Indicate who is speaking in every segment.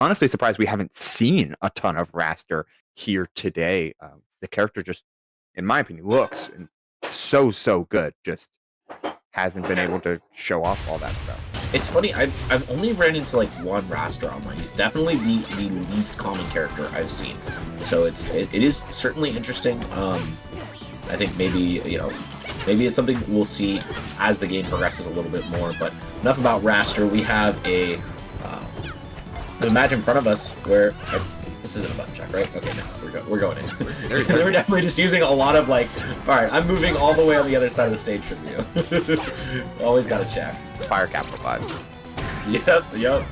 Speaker 1: honestly surprised we haven't seen a ton of Raster here today. The character just, in my opinion, looks so good. Just hasn't been able to show off all that stuff.
Speaker 2: It's funny, I've only ran into like one Raster online. He's definitely the least common character I've seen. So it is certainly interesting. I think maybe, maybe it's something we'll see as the game progresses a little bit more. But enough about Raster. We have a match in front of us where this isn't a button check, right? Okay, no, we're going in. We're definitely just using a lot of like, all right, I'm moving all the way on the other side of the stage from you. Always got to check.
Speaker 1: Fire capsule vibes.
Speaker 2: Yep.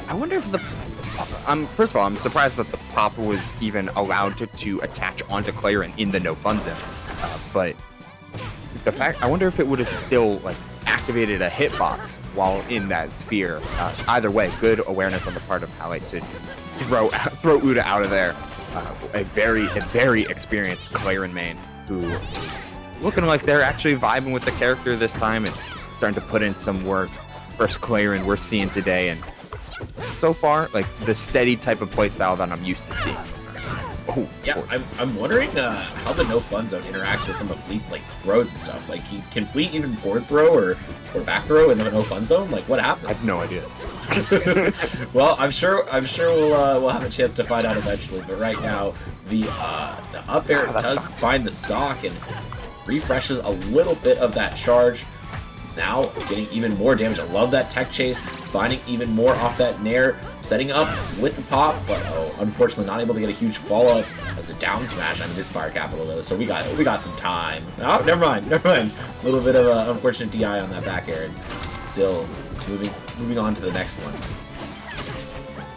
Speaker 1: I wonder if the first of all, I'm surprised that the pop was even allowed to attach onto Claren in the no fun zone. But the fact, I wonder if it would have still like activated a hitbox while in that sphere. Either way, good awareness on the part of Halite to throw Ooda out of there. A very experienced Claren main who is looking like they're actually vibing with the character this time and starting to put in some work. First Claren we're seeing today, and so far, like the steady type of playstyle that I'm used to seeing. Oh,
Speaker 2: yeah, I'm wondering how the no fun zone interacts with some of Fleet's like throws and stuff. Like, can Fleet even forward throw or back throw in the no fun zone? Like, what happens?
Speaker 1: I have no idea.
Speaker 2: Well, I'm sure we'll have a chance to find out eventually. But right now, the up air does find the stock and refreshes a little bit of that charge. Now getting even more damage. I love that tech chase, finding even more off that nair, setting up with the pop, but unfortunately not able to get a huge follow-up as a down smash. I mean, it's fire capital though, so we got some time. Oh, never mind. A little bit of an unfortunate DI on that back air, and still moving on to the next one.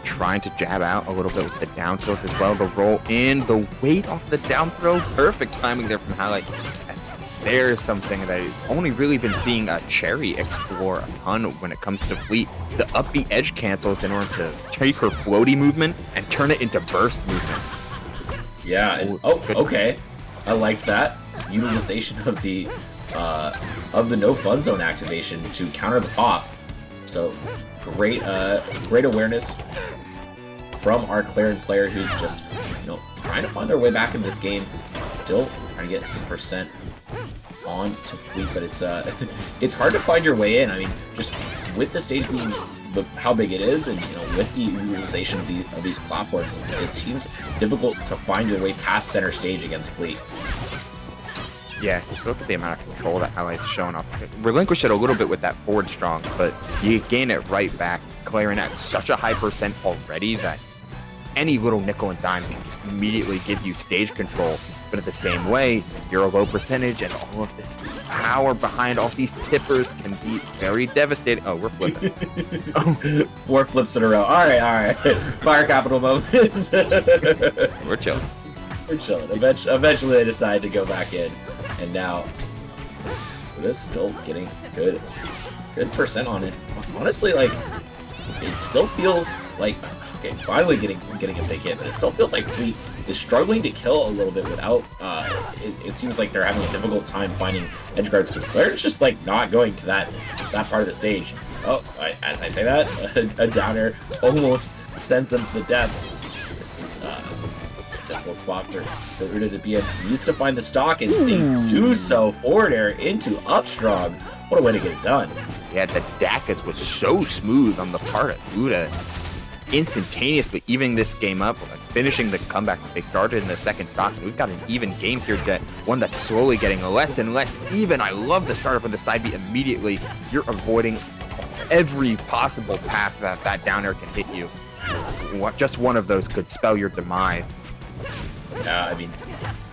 Speaker 1: Trying to jab out a little bit with the down tilt as well. The roll in, the weight off the down throw, perfect timing there from Halite. There's something that I've only really been seeing Cherry explore a ton when it comes to Fleet. The up B edge cancels in order to take her floaty movement and turn it into burst movement.
Speaker 2: Yeah, and, okay. I like that. Utilization of the no fun zone activation to counter the pop. So great awareness from our Claren player who's just trying to find their way back in this game. Still trying to get some percent on to Fleet, but it's hard to find your way in. I mean, just with the stage being how big it is, and with the utilization of these platforms, it seems difficult to find your way past center stage against Fleet.
Speaker 1: Yeah, just look at the amount of control that Halite's shown off. Relinquish it a little bit with that forward strong, but you gain it right back. Claren at such a high percent already that any little nickel and dime can just immediately give you stage control. But at the same way, you're a low percentage, and all of this power behind all these tippers can be very devastating. Oh, we're flipping.
Speaker 2: 4 flips in a row. All right. Fire capital moment.
Speaker 1: We're chilling.
Speaker 2: Eventually, they decide to go back in, and now Ooda's still getting good percent on it. Honestly, like it still feels like finally getting a big hit, but it still feels like Fleet is struggling to kill a little bit without. It seems like they're having a difficult time finding edge guards because Claren's just like not going to that part of the stage. Oh, as I say that, a downer almost sends them to the depths. This is a difficult spot for Ooda to be in. He needs to find the stock, and they do so. Forward air into up strong. What a way to get it done.
Speaker 1: Yeah, the Dacus was so smooth on the part of Ooda. Instantaneously evening this game up, finishing the comeback they started in the second stock. And we've got an even game here, one that's slowly getting less and less even. I love the startup of the side B immediately. You're avoiding every possible path that down air can hit you. Just one of those could spell your demise.
Speaker 2: Yeah, I mean,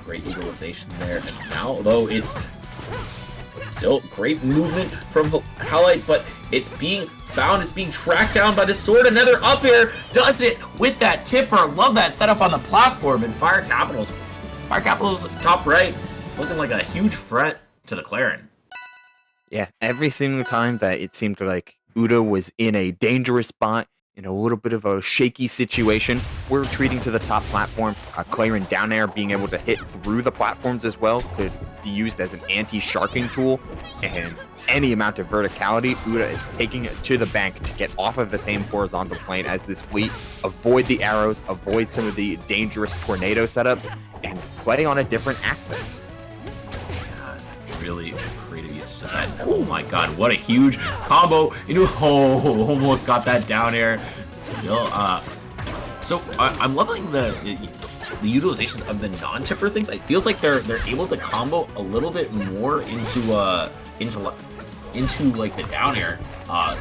Speaker 2: great utilization there. And now, though, it's still great movement from Halite, but it's being found, it's being tracked down by the sword. Another up air does it with that tipper. Love that setup on the platform, and Fire Capital's top right, looking like a huge threat to the Claren.
Speaker 1: Yeah, every single time that it seemed like Ooda was in a dangerous spot, in a little bit of a shaky situation, we're retreating to the top platform. Claren down air being able to hit through the platforms as well could be used as an anti-sharking tool, and any amount of verticality, Ooda is taking it to the bank to get off of the same horizontal plane as this fleet, avoid the arrows, avoid some of the dangerous tornado setups, and play on a different axis.
Speaker 3: Really creative usage of that. Oh my god, what a huge combo into almost got that down air. Still, so I'm loving the utilizations of the non-tipper things. It feels like they're able to combo a little bit more into like the down air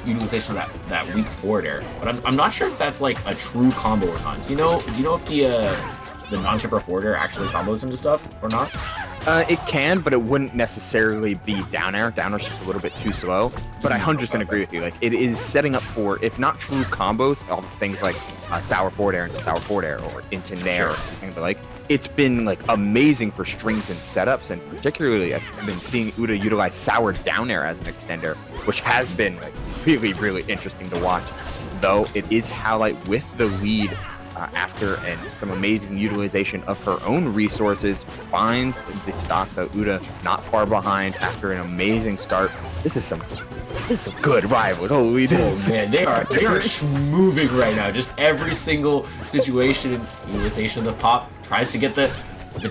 Speaker 3: utilization of that weak forward air. But I'm not sure if that's like a true combo or not. Do you know if the non-tipper forward air actually combos into stuff or not?
Speaker 1: It can, but it wouldn't necessarily be down air. Down air's just a little bit too slow. But I 100% agree with you. Like, it is setting up for, if not true combos, all things like sour forward air into sour forward air or into nair or something like. It's been like amazing for strings and setups, and particularly I've been seeing Ooda utilize sour down air as an extender, which has been like really, really interesting to watch. Though it is Halite with the lead. After some amazing utilization of her own resources, finds the stock that Ooda not far behind after an amazing start. This is some good rivals. Holy
Speaker 3: oh man, they are moving right now. Just every single situation and utilization of the pop tries to get the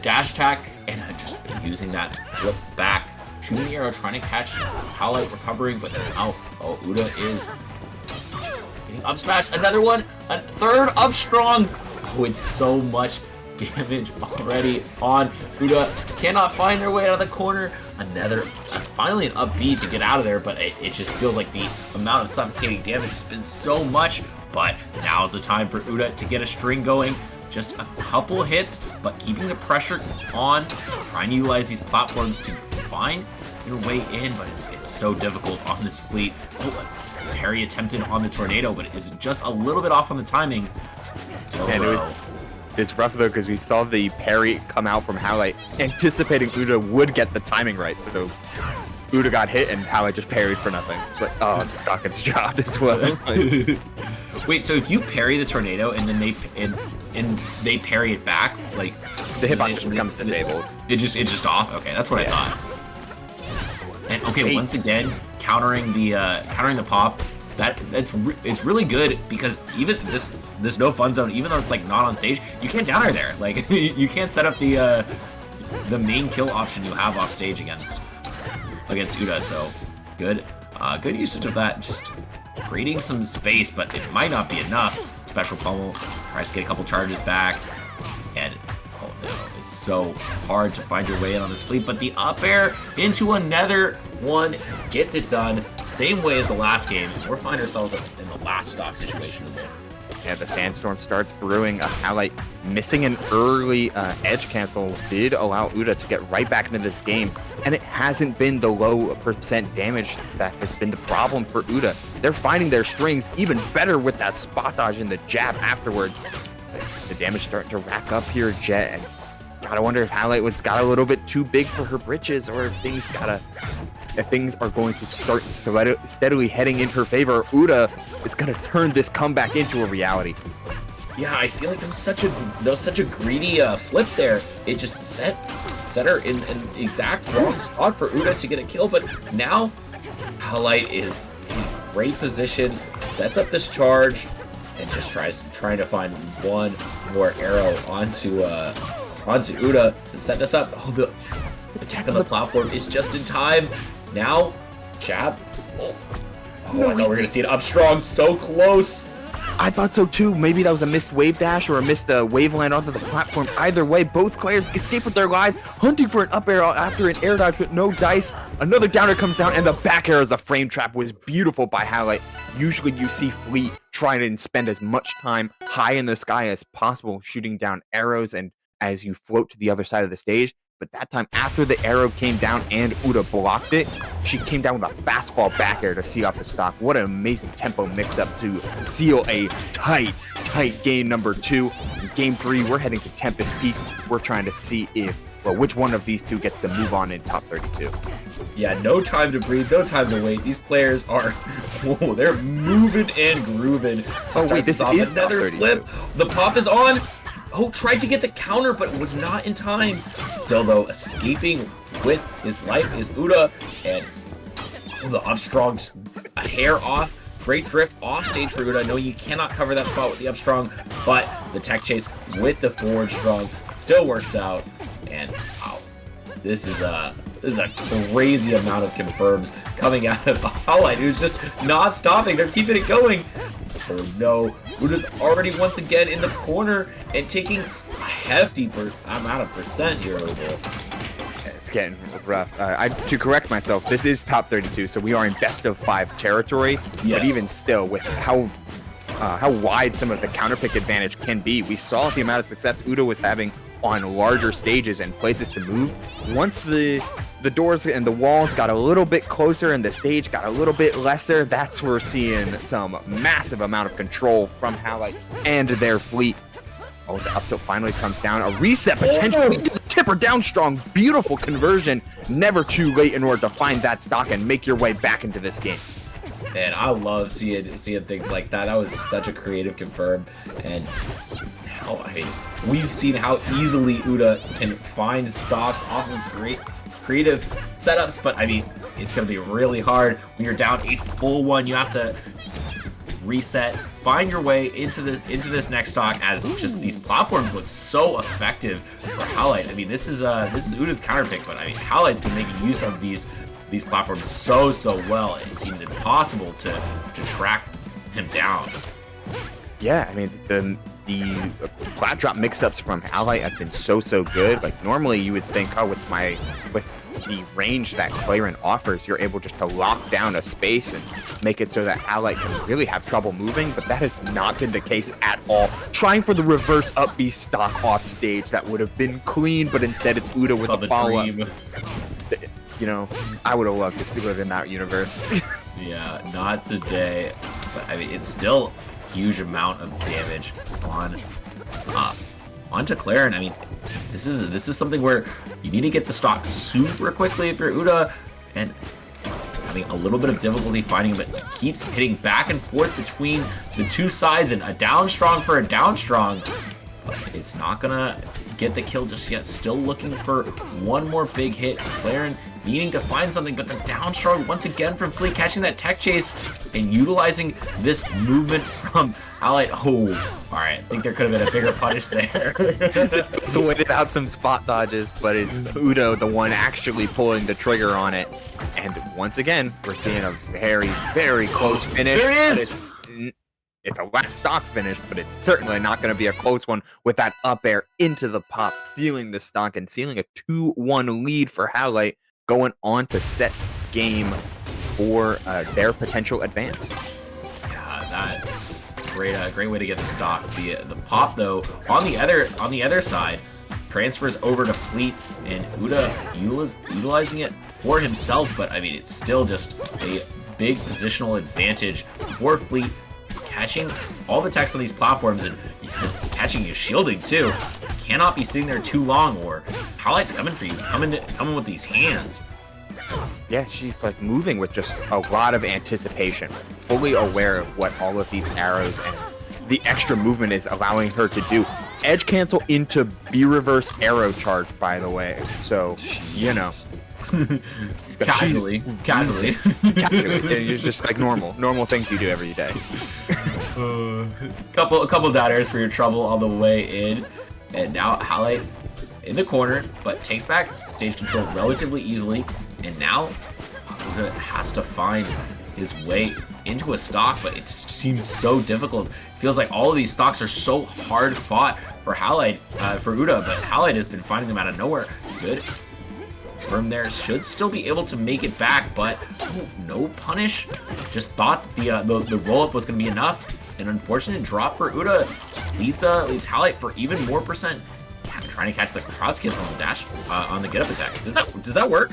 Speaker 3: dash attack, and just using that flip back, shooting the arrow, trying to catch Halite recovering, but now Ooda is up smash, another one, a third up strong. Oh, it's so much damage already on Ooda. Cannot find their way out of the corner. Another, finally an up B to get out of there, but it just feels like the amount of suffocating damage has been so much. But now's the time for Ooda to get a string going. Just a couple hits, but keeping the pressure on, trying to utilize these platforms to find your way in, but it's so difficult on this fleet. Oh, parry attempted on the tornado, but it is just a little bit off on the timing.
Speaker 1: It's rough though, because we saw the parry come out from Halite, anticipating Ooda would get the timing right. So Ooda got hit and Halite just parried for nothing. But the stock gets dropped as well.
Speaker 3: Wait, so if you parry the tornado and then they parry it back, like
Speaker 1: the hitbox becomes disabled.
Speaker 3: It's just off. Okay, that's what I thought. And okay, once again, countering the pop. It's really good, because even this no fun zone, even though it's like not on stage, you can't down air there. Like you can't set up the main kill option you have off stage against Ooda. So good usage of that. Just creating some space, but it might not be enough. Special pummel tries to get a couple charges back, and oh no, it's so hard to find your way in on this fleet. But the up air into another one gets it done. Same way as the last game. We're finding ourselves in the last stock situation in there.
Speaker 1: Yeah, the sandstorm starts brewing. Halite missing an early edge cancel did allow Ooda to get right back into this game, and it hasn't been the low percent damage that has been the problem for Ooda. They're finding their strings even better with that spot dodge and the jab afterwards. The damage starting to rack up here, Jet, and gotta wonder if Halite got a little bit too big for her britches, or if things are going to start steadily heading in her favor. Ooda is going to turn this comeback into a reality.
Speaker 2: Yeah, I feel like that was such a greedy flip there. It just set her in an exact wrong spot for Ooda to get a kill. But now Halite is in great position, sets up this charge, and just trying to find one more arrow onto Ooda to set this up. Oh, the attack on the platform is just in time. Now, jab. Oh, I thought we were going to see it up strong, so close.
Speaker 1: I thought so too. Maybe that was a missed wave dash or a missed wave land onto the platform. Either way, both players escape with their lives, hunting for an up air after an air dodge with no dice. Another downer comes down, and the back air as a frame trap was beautiful by Halite. Usually you see Fleet trying to spend as much time high in the sky as possible, shooting down arrows and as you float to the other side of the stage. But that time, after the arrow came down and Ooda blocked it, she came down with a fastball back air to seal up the stock. What an amazing tempo mix-up to seal a tight game number 2. In game 3, we're heading to Tempest Peak. We're trying to see which one of these two gets to move on in top 32.
Speaker 2: Yeah, no time to breathe, no time to wait. These players are, they're moving and grooving.
Speaker 1: Oh wait, this is
Speaker 2: another flip. The pop is on. Oh, tried to get the counter, but was not in time. Still, though, escaping with his life is Ooda, and the up strong just a hair off. Great drift off stage for Ooda. No, you cannot cover that spot with the up strong, but the tech chase with the forward strong still works out. And wow, this is a crazy amount of confirms coming out of Halite, who's just not stopping. They're keeping it going. Oh no, Ooda's already once again in the corner and taking a hefty amount of percent here overall.
Speaker 1: It's getting rough. To correct myself, this is top 32, so we are in best of 5 territory.
Speaker 2: Yes.
Speaker 1: But even still, with how wide some of the counterpick advantage can be, we saw the amount of success Ooda was having on larger stages and places to move. Once the doors and the walls got a little bit closer and the stage got a little bit lesser, that's where we're seeing some massive amount of control from Halite and their fleet. Oh, the up tilt finally comes down. A reset potentially to the tipper down strong. Beautiful conversion. Never too late in order to find that stock and make your way back into this game.
Speaker 2: And I love seeing things like that. That was such a creative confirm. And hell, I mean, we've seen how easily Ooda can find stocks off of great creative setups, but I mean, it's going to be really hard when you're down a full one. You have to reset, find your way into this next stock, as just these platforms look so effective for Halite. I mean, this is Ooda's counterpick, but I mean, Halite's been making use of these platforms so well. It seems impossible to track him down.
Speaker 1: Yeah, I mean, the flat drop mix-ups from Halite have been so good. Like, normally you would think, oh, with the range that Claren offers, you're able just to lock down a space and make it so that Halite can really have trouble moving, but that has not been the case at all. Trying for the reverse up B stock off stage, that would have been clean, but instead it's Ooda with the follow-up. You know, I would have loved to live in that universe. Yeah,
Speaker 2: not today, but I mean, it's still a huge amount of damage onto Claren. I mean, this is something where you need to get the stock super quickly if you're Ooda, and having a little bit of difficulty finding him, but he keeps hitting back and forth between the two sides, and a down strong for a down strong. But it's not gonna get the kill just yet. Still looking for one more big hit. Claren needing to find something, but the down strong once again from Fleet, catching that tech chase and utilizing this movement from Halite. Oh, all right. I think there could have been a bigger punish there.
Speaker 1: Waited out some spot dodges, but it's Ooda the one actually pulling the trigger on it. And once again, we're seeing a very close finish.
Speaker 2: There it is!
Speaker 1: It's a last stock finish, but it's certainly not going to be a close one with that up air into the pop, sealing the stock and sealing a 2-1 lead for Halite, going on to set game for their potential advance.
Speaker 2: Yeah, that great way to get the stock. The pop though on the other side transfers over to Fleet, and Ooda utilizing it for himself. But I mean, it's still just a big positional advantage for Fleet, catching all the techs on these platforms and catching you shielding too. Cannot be sitting there too long, or Halite's coming for you, coming with these hands.
Speaker 1: Yeah, she's like moving with just a lot of anticipation, fully aware of what all of these arrows and the extra movement is allowing her to do. Edge cancel into B reverse arrow charge, by the way. So, you know.
Speaker 2: Casually.
Speaker 1: It's just like normal things you do every day.
Speaker 2: Couple downers for your trouble on the way in, and now Halite in the corner, but takes back stage control relatively easily, and now Ooda has to find his way into a stock, but it seems so difficult. It feels like all of these stocks are so hard fought for Halite, for Ooda, but Halite has been finding them out of nowhere. Good from there, should still be able to make it back, but no punish. Just thought that the roll up was going to be enough. An unfortunate drop for Ooda leads Halite for even more percent. Trying to catch the crouch cancel on the dash, on the get up attack. Does that work?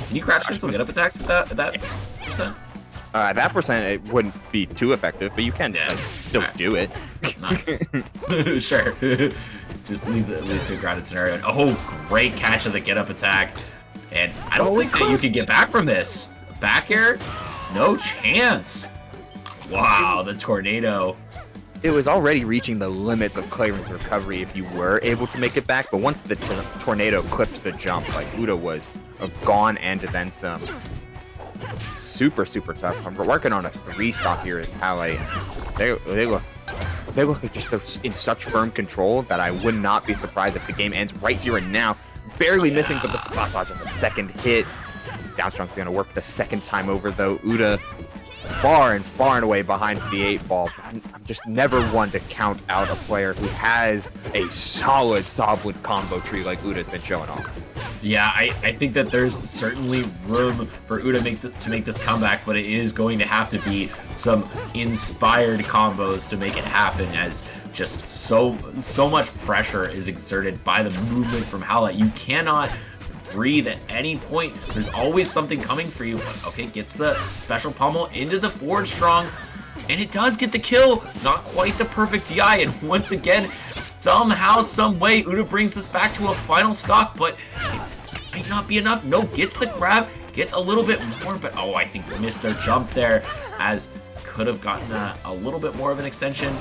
Speaker 2: Can you crouch cancel get up attacks at that percent?
Speaker 1: That percent, it wouldn't be too effective, but you can still do it.
Speaker 2: Nice. Sure. Just leads to a grounded scenario. And, oh, great catch of the get up attack. And I don't think that you can get back from this. Back air? No chance. Wow, the tornado.
Speaker 1: it was already reaching the limits of Claren's recovery if you were able to make it back, but once the tornado clipped the jump, like, Ooda was gone and then some. Super, super tough. I'm working on a 3-stock here as Halite. They look like just they're in such firm control that I would not be surprised if the game ends right here and now. Barely missing, but the spot dodge on the second hit. Downstrunk's gonna work the second time over though. Ooda far and away behind the 8-ball. I'm just never one to count out a player who has a solid combo tree like Ooda's been showing off.
Speaker 3: Yeah, I think that there's certainly room for Ooda to make this comeback, but it is going to have to be some inspired combos to make it happen, as just so much pressure is exerted by the movement from Halite. You cannot breathe at any point. There's always something coming for you. Okay, gets the special pummel into the forward strong, and it does get the kill. Not quite the perfect DI, and once again, somehow, some way, Ooda brings this back to a final stock, but it might not be enough. No, gets the grab, gets a little bit more, but oh, I think missed their jump there, as could have gotten a little bit more of an extension.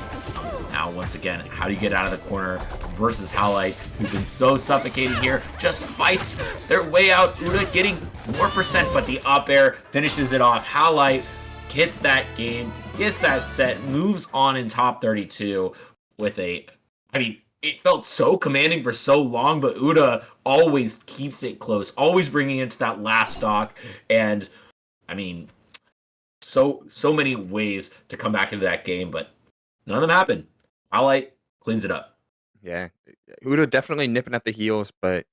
Speaker 3: Now, once again, how do you get out of the corner versus Halite, who's been so suffocating here, just fights their way out. Ooda getting more percent, but the up air finishes it off. Halite gets that game, gets that set, moves on in top 32 with a, I mean, it felt so commanding for so long, but Ooda always keeps it close, always bringing it to that last stock, and I mean, so many ways to come back into that game, but none of them happen. Halite cleans it up.
Speaker 1: Yeah, Ooda definitely nipping at the heels, but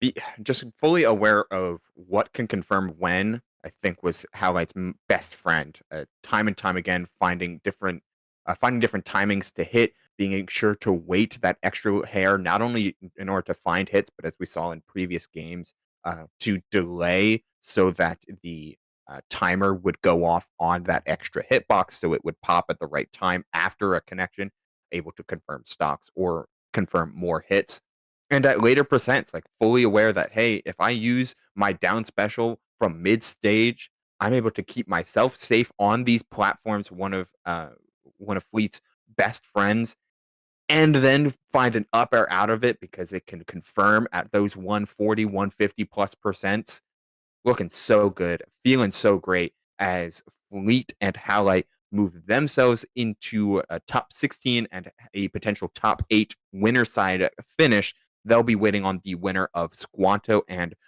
Speaker 1: be just fully aware of what can confirm when, I think, was Halite's best friend. Time and time again, finding different timings to hit, being sure to wait that extra hair, not only in order to find hits, but as we saw in previous games, to delay so that the timer would go off on that extra hitbox, so it would pop at the right time after a connection, able to confirm stocks or confirm more hits. And at later percents, like fully aware that, hey, if I use my down special from mid stage, I'm able to keep myself safe on these platforms, one of Fleet's best friends, and then find an up air out of it because it can confirm at those 140, 150 plus percents. Looking so good, feeling so great as Fleet and Halite move themselves into a top 16 and a potential top 8 winner side finish. They'll be waiting on the winner of Squanto and